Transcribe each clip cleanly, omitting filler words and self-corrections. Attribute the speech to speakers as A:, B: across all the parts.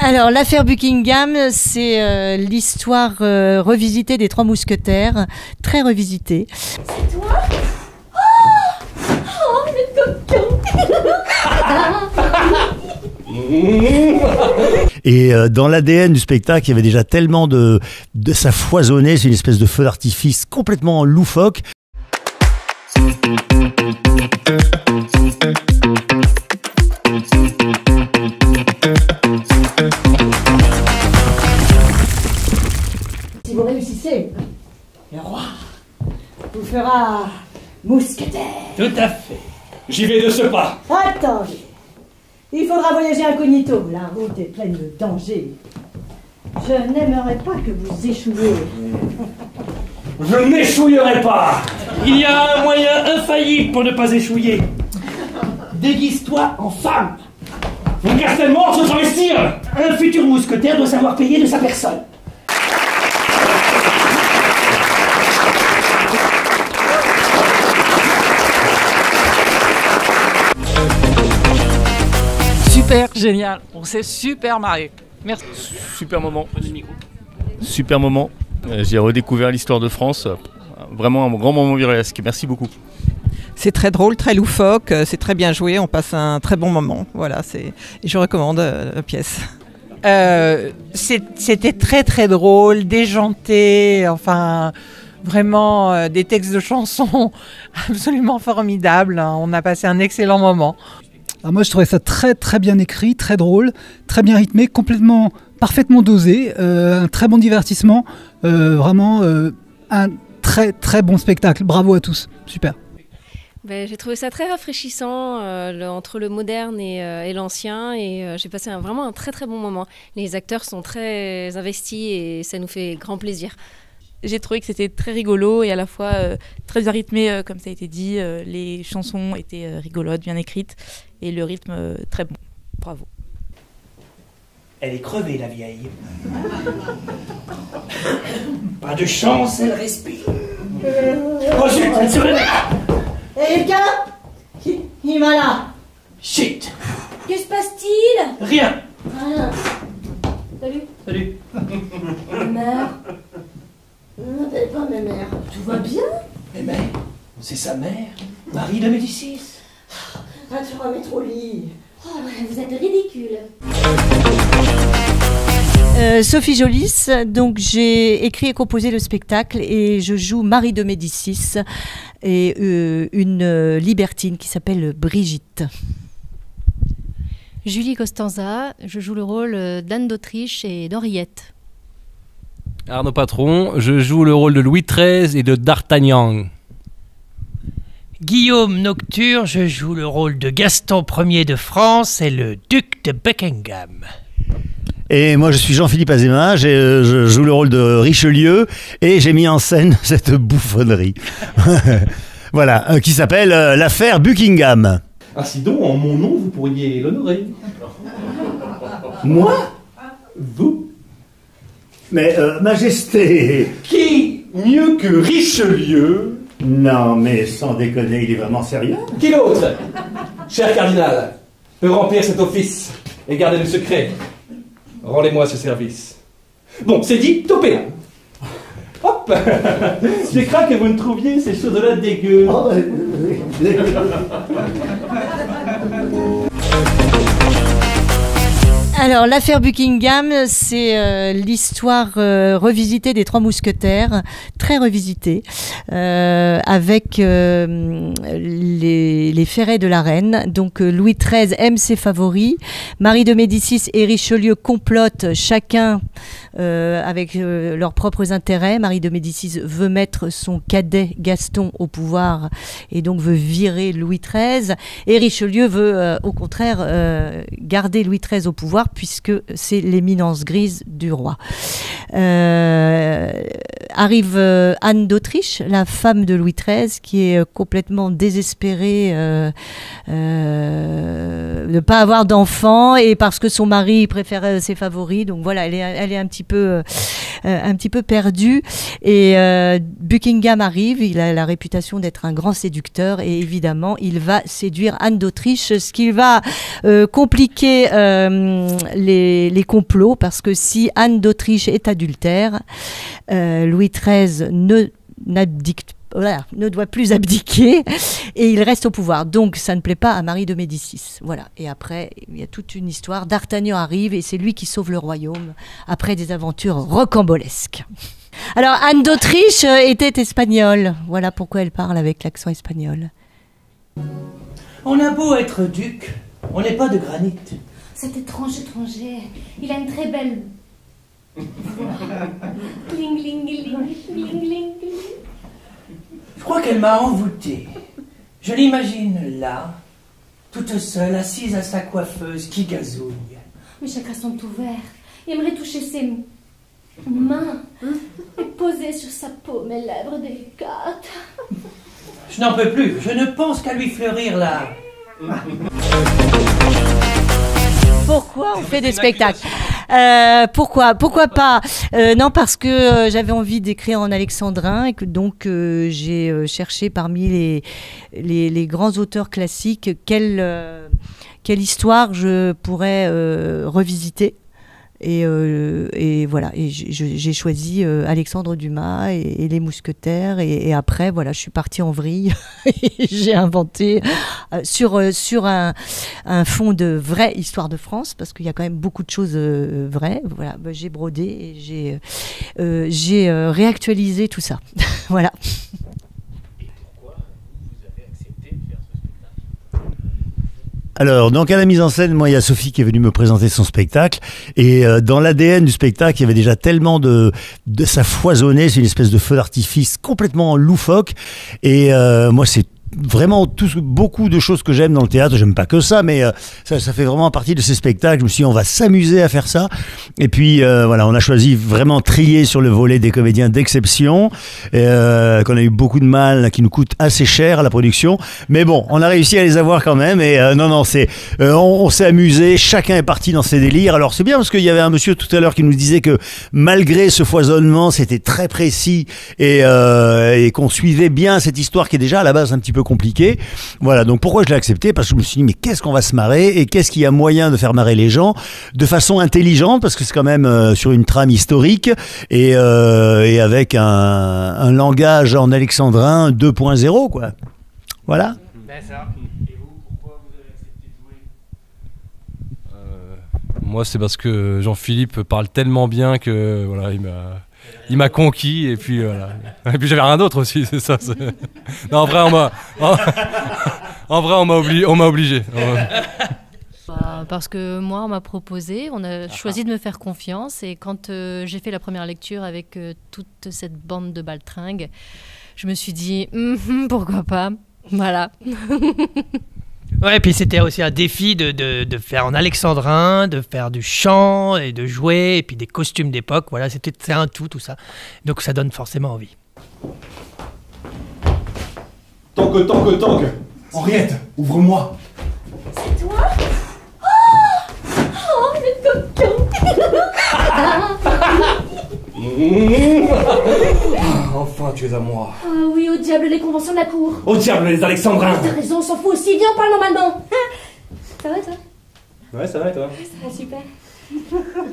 A: Alors, l'affaire Buckingham, c'est l'histoire revisitée des Trois Mousquetaires, très revisitée.
B: C'est toi? Oh, mais coquin.
C: Et dans l'ADN du spectacle, il y avait déjà tellement de ça foisonnait, c'est une espèce de feu d'artifice complètement loufoque.
D: Si vous réussissez, le roi vous fera mousquetaire.
E: Tout à fait. J'y vais de ce pas.
D: Attendez. Il faudra voyager incognito. La route est pleine de dangers. Je n'aimerais pas que vous échouiez.
E: Je n'échouillerai pas. Il y a un moyen infaillible pour ne pas échouiller. Déguise-toi en femme. Une Castel mort se travestir. Un futur mousquetaire doit savoir payer de sa personne.
F: Super génial, on s'est super marré. Merci.
G: Super moment. Super moment. J'ai redécouvert l'histoire de France. Vraiment un grand moment burlesque. Merci beaucoup.
F: C'est très drôle, très loufoque, c'est très bien joué, on passe un très bon moment. Voilà, je recommande la pièce. C'était très très drôle, déjanté, enfin vraiment des textes de chansons absolument formidables. On a passé un excellent moment.
H: Alors moi je trouvais ça très très bien écrit, très drôle, très bien rythmé, parfaitement dosé, un très bon divertissement, vraiment un très très bon spectacle. Bravo à tous, super.
B: J'ai trouvé ça très rafraîchissant entre le moderne et l'ancien et j'ai passé vraiment un très très bon moment. Les acteurs sont très investis et ça nous fait grand plaisir.
I: J'ai trouvé que c'était très rigolo et à la fois très bien rythmé, comme ça a été dit. Les chansons étaient rigolotes, bien écrites et le rythme très bon. Bravo.
E: Elle est crevée, la vieille. Pas de chance, elle respire. Oh zut, elle se réveille.
D: Quelqu'un qui m'a là.
E: Shit.
B: Que se passe-t-il?
E: Rien.
B: Rien. Salut.
E: Salut.
B: Ma mère. N'appelle pas ma mère. Tout va bien?
E: Mais mère, c'est sa mère, Marie de Médicis.
D: Va te remettre au lit.
B: Oh, vous êtes ridicule.
A: Sophie Jolis, donc j'ai écrit et composé le spectacle et je joue Marie de Médicis et une libertine qui s'appelle Brigitte.
J: Julie Costanza, je joue le rôle d'Anne d'Autriche et d'Henriette.
K: Arnaud Patron, je joue le rôle de Louis XIII et de D'Artagnan.
L: Guillaume Nocturne, je joue le rôle de Gaston Ier de France et le duc de Buckingham.
C: Et moi je suis Jean-Philippe Azéma, je joue le rôle de Richelieu et j'ai mis en scène cette bouffonnerie. Voilà, qui s'appelle l'affaire Buckingham.
E: Ainsi donc, en mon nom, vous pourriez l'honorer.
C: Moi?
E: Vous?
C: Mais Majesté.
E: Qui mieux que Richelieu?
C: Non mais sans déconner, il est vraiment sérieux?
E: Qui l'autre, cher cardinal, peut remplir cet office et garder le secret? Rendez-moi ce service. Bon, c'est dit, topez là. Hop. Je crains que vous ne trouviez ces choses-là dégueu.
C: Oh,
A: Alors, l'affaire Buckingham, c'est l'histoire revisitée des Trois Mousquetaires, très revisitée, avec les ferrets de la reine. Donc, Louis XIII aime ses favoris. Marie de Médicis et Richelieu complotent chacun avec leurs propres intérêts. Marie de Médicis veut mettre son cadet Gaston au pouvoir et donc veut virer Louis XIII. Et Richelieu veut, au contraire, garder Louis XIII au pouvoir puisque c'est l'éminence grise du roi. Arrive Anne d'Autriche, la femme de Louis XIII, qui est complètement désespérée de ne pas avoir d'enfant et parce que son mari préfère ses favoris. Donc voilà, elle est un petit peu perdue. Et Buckingham arrive, il a la réputation d'être un grand séducteur et évidemment, il va séduire Anne d'Autriche, ce qui va compliquer les complots parce que si Anne d'Autriche est adultère, Louis XIII ne doit plus abdiquer et il reste au pouvoir. Donc ça ne plaît pas à Marie de Médicis. Voilà. Et après, il y a toute une histoire. D'Artagnan arrive et c'est lui qui sauve le royaume après des aventures rocambolesques. Alors Anne d'Autriche était espagnole. Voilà pourquoi elle parle avec l'accent espagnol.
L: On a beau être duc, on n'est pas de granit.
M: Cet étrange étranger, il a une très belle... Gling, gling, gling, gling, gling, gling.
L: Je crois qu'elle m'a envoûté. Je l'imagine là, toute seule, assise à sa coiffeuse qui gazouille.
M: Mes chakras sont ouverts. Il aimerait toucher ses mains et poser sur sa peau mes lèvres délicates.
L: Je n'en peux plus. Je ne pense qu'à lui fleurir là.
A: Pourquoi on fait des spectacles? Pourquoi pas? Non, parce que j'avais envie d'écrire en alexandrin et que donc j'ai cherché parmi les grands auteurs classiques quelle histoire je pourrais revisiter. Et voilà, et j'ai choisi Alexandre Dumas et Les Mousquetaires et après voilà, je suis partie en vrille et j'ai inventé sur un fond de vraie histoire de France parce qu'il y a quand même beaucoup de choses vraies. Voilà, j'ai brodé et j'ai réactualisé tout ça. Voilà.
C: Alors, donc à la mise en scène, moi, il y a Sophie qui est venue me présenter son spectacle. Et dans l'ADN du spectacle, il y avait déjà tellement de ça foisonnait. C'est une espèce de feu d'artifice complètement loufoque. Et moi, c'est vraiment beaucoup de choses que j'aime dans le théâtre. J'aime pas que ça, mais ça fait vraiment partie de ces spectacles. Je me suis dit, on va s'amuser à faire ça. Et puis voilà, on a choisi vraiment trier sur le volet des comédiens d'exception, qu'on a eu beaucoup de mal, qui nous coûte assez cher à la production. Mais bon, on a réussi à les avoir quand même. Et non, c'est on s'est amusé. Chacun est parti dans ses délires. Alors c'est bien parce qu'il y avait un monsieur tout à l'heure qui nous disait que malgré ce foisonnement, c'était très précis et qu'on suivait bien cette histoire qui est déjà à la base un petit peu compliqué. Voilà, donc pourquoi je l'ai accepté? Parce que je me suis dit, mais qu'est-ce qu'on va se marrer et qu'est-ce qu'il y a moyen de faire marrer les gens de façon intelligente, parce que c'est quand même sur une trame historique et avec un langage en alexandrin 2.0, quoi. Voilà.
K: Ben ça. Et vous, pourquoi vous avez accepté de jouer? Moi, c'est parce que Jean-Philippe parle tellement bien que voilà, il m'a conquis et puis voilà. Et puis j'avais rien d'autre aussi, c'est ça. Non, en vrai, on m'a obligé.
J: Parce que moi, on m'a proposé, on a choisi de me faire confiance et quand j'ai fait la première lecture avec toute cette bande de baltringues, je me suis dit pourquoi pas, voilà.
L: Ouais, et puis c'était aussi un défi de faire en alexandrin, de faire du chant et de jouer, et puis des costumes d'époque, voilà, c'est un tout ça. Donc ça donne forcément envie.
E: Tangue. Henriette, ouvre-moi.
M: C'est toi? Oh, le coquin.
E: Enfin, tu es à moi.
M: Ah oui, au diable les conventions de la cour.
E: Au diable les alexandrins.
M: T'as raison, on s'en fout aussi. Viens, on parle normalement. Ça va, toi?
E: Ouais, ça va et toi?
M: Ça va super.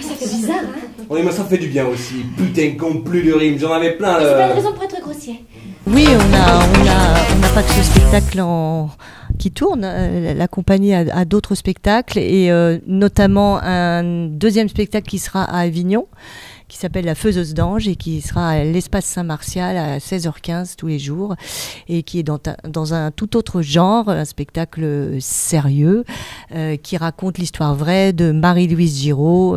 M: Ça fait bizarre, hein?
E: Oui, mais ça fait du bien aussi. Putain, qu'on plus de rimes, j'en avais plein.
M: C'est pas une raison pour être grossier.
A: Oui, on n'a pas que ce spectacle qui tourne. La compagnie a d'autres spectacles et notamment un deuxième spectacle qui sera à Avignon, qui s'appelle La Faiseuse d'Ange et qui sera à l'Espace Saint-Martial à 16h15 tous les jours et qui est dans un tout autre genre, un spectacle sérieux qui raconte l'histoire vraie de Marie-Louise Giraud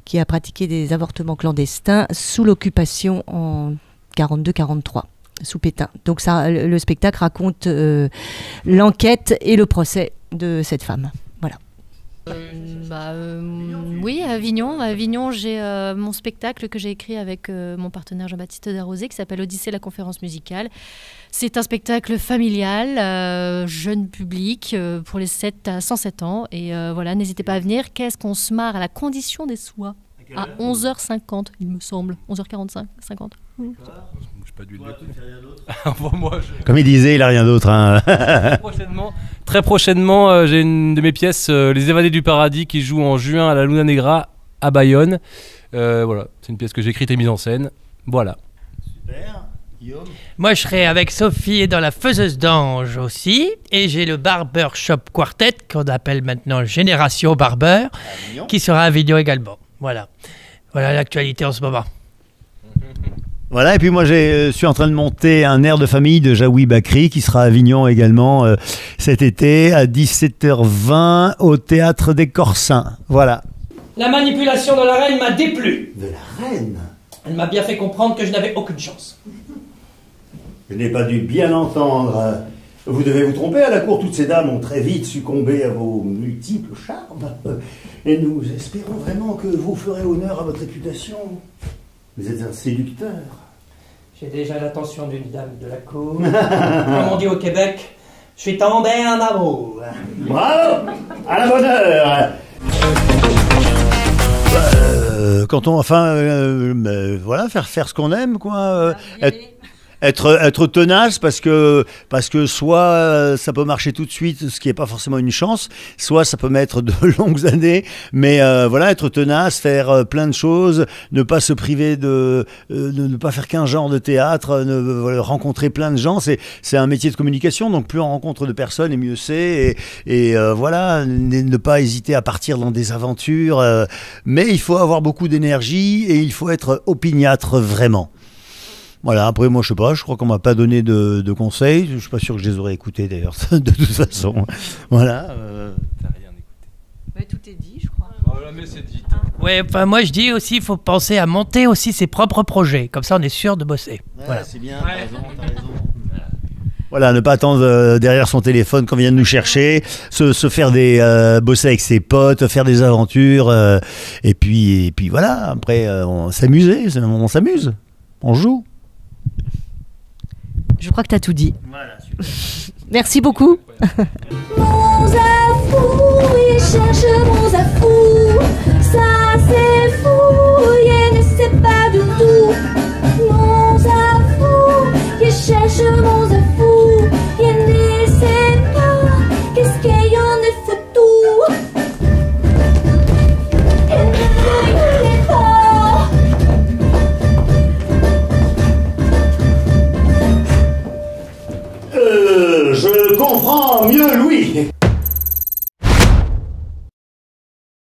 A: qui a pratiqué des avortements clandestins sous l'occupation en 42-43. Sous Pétain. Donc ça, le spectacle raconte l'enquête et le procès de cette femme. Voilà.
J: Oui, à Avignon. À Avignon, j'ai mon spectacle que j'ai écrit avec mon partenaire Jean-Baptiste Darrosé qui s'appelle Odyssée, la conférence musicale. C'est un spectacle familial, jeune public, pour les 7 à 107 ans. Et voilà, n'hésitez pas à venir. Qu'est-ce qu'on se marre à la condition des soies à 11h50, il me semble. 11h45, 50.
K: Pas dû
C: Comme il disait, il n'a rien d'autre. Hein.
K: Très prochainement, j'ai une de mes pièces, Les Évadés du Paradis, qui joue en juin à la Luna Negra à Bayonne. Voilà, c'est une pièce que j'ai écrite et mise en scène. Voilà.
C: Super. Guillaume.
L: Moi, je serai avec Sophie et dans La Faiseuse d'Ange aussi. Et j'ai le Barber Shop Quartet, qu'on appelle maintenant Génération Barber, qui sera à Avignon également. Voilà. Voilà l'actualité en ce moment.
C: Voilà, et puis moi je suis en train de monter un air de famille de Jaoui Bakri qui sera à Avignon également cet été à 17h20 au Théâtre des Corsins. Voilà.
L: La manipulation de la reine m'a déplu.
C: De la reine?
L: Elle m'a bien fait comprendre que je n'avais aucune chance.
C: Je n'ai pas dû bien entendre. Vous devez vous tromper, à la cour, toutes ces dames ont très vite succombé à vos multiples charmes. Et nous espérons vraiment que vous ferez honneur à votre réputation. Vous êtes un séducteur.
L: J'ai déjà l'attention d'une dame de la cour. Comme on dit au Québec, je suis tombé en amour.
C: Bravo! À la bonne heure! Quand on, voilà, faire ce qu'on aime, quoi. Être tenace parce que soit ça peut marcher tout de suite, ce qui n'est pas forcément une chance, soit ça peut mettre de longues années, mais voilà, être tenace, faire plein de choses, ne pas se priver ne pas faire qu'un genre de théâtre, rencontrer plein de gens, c'est un métier de communication, donc plus on rencontre de personnes et mieux c'est, et voilà, ne pas hésiter à partir dans des aventures, mais il faut avoir beaucoup d'énergie et il faut être opiniâtre vraiment. Voilà, après moi je sais pas, je crois qu'on m'a pas donné de conseils, je suis pas sûr que je les aurais écoutés d'ailleurs, de toute façon. Voilà.
K: T'as rien écouté.
J: Ouais, tout est dit, je crois.
K: Voilà, mais c'est dit.
L: Ouais, enfin moi je dis aussi, il faut penser à monter aussi ses propres projets, comme ça on est sûr de bosser.
C: Ouais,
L: voilà.
C: C'est bien, t'as raison. Voilà, ne pas attendre derrière son téléphone quand on vient de nous chercher, se faire bosser avec ses potes, faire des aventures, et puis voilà, après on s'amuse, on joue.
A: Je crois que tu as tout dit.
C: Voilà, super.
A: Merci beaucoup.
M: Mon Zafou, il cherche mon Zafou, ça c'est fou, yeah.